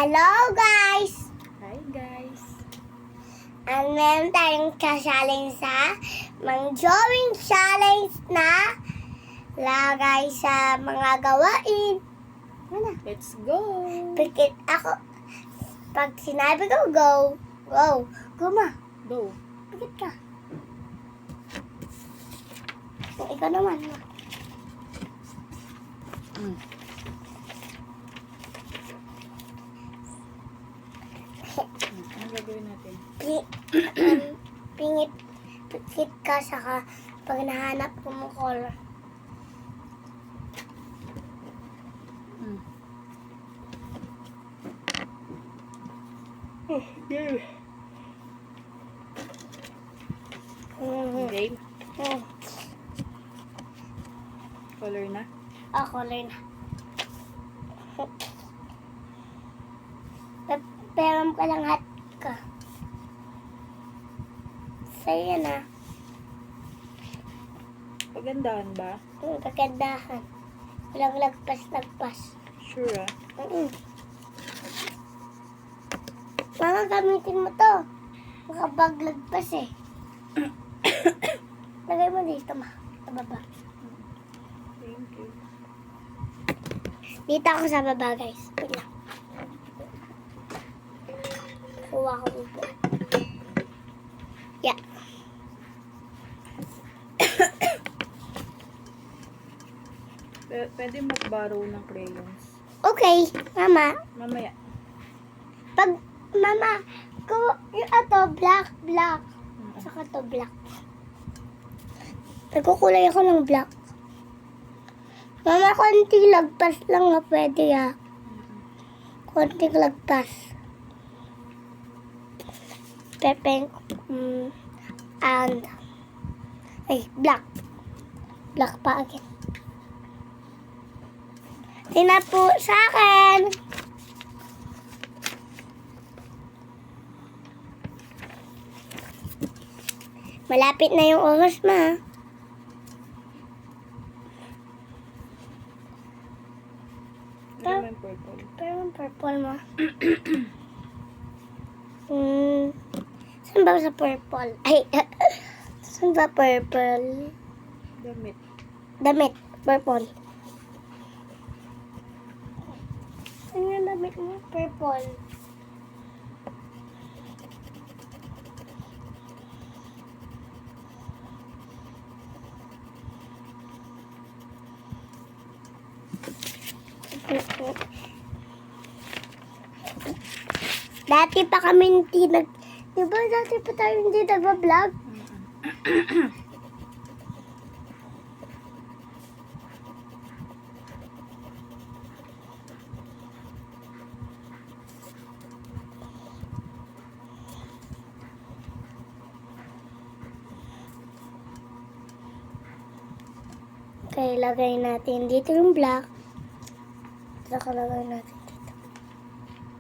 Hello guys! Hi guys! And meron tayong challenge sa Mang Joing Challenge na lagay sa mga gawain. Ano? Let's go! Pikit ako. Pag sinabi ko go, go. Go ma. Go! Pikit ka. Ikaw naman ma. Ano gagawin natin? Pingit. Pikit ka saka pag nahanap ko mo color. Game? Color na? Color na. Pero ka lang hat ka. Sa'yo na. Pagandahan ba? Kagandahan. Walang lagpas-lagpas. Sure ah. Mama, gamitin mo to. Makapaglagpas eh. Lagay mo dito ma. Sa baba. Thank you. Dito ako sa baba guys. Wait lang. Kuha ko upo. Yeah. Pwede mag-borrow ng crayons. Okay, mama. Mamaya. Pag, mama, yung black. Saka to black. Nagkukulay ako ng black. Mama, konting lagpas lang na pwede ah. Konting lagpas. Pepeng, and, black. Black pa again. Tina po sa akin. Malapit na yung oras ma. Lagyan mo yung purple. Pero yung purple mo. Saan ba sa purple? Ay, saan ba purple? Damit. Damit, purple. Saan yung damit mo? Purple. Dati pa kami hindi di ba dati pa tayo hindi nagbablog? Okay, lagay natin dito yung black. Saka lagay natin.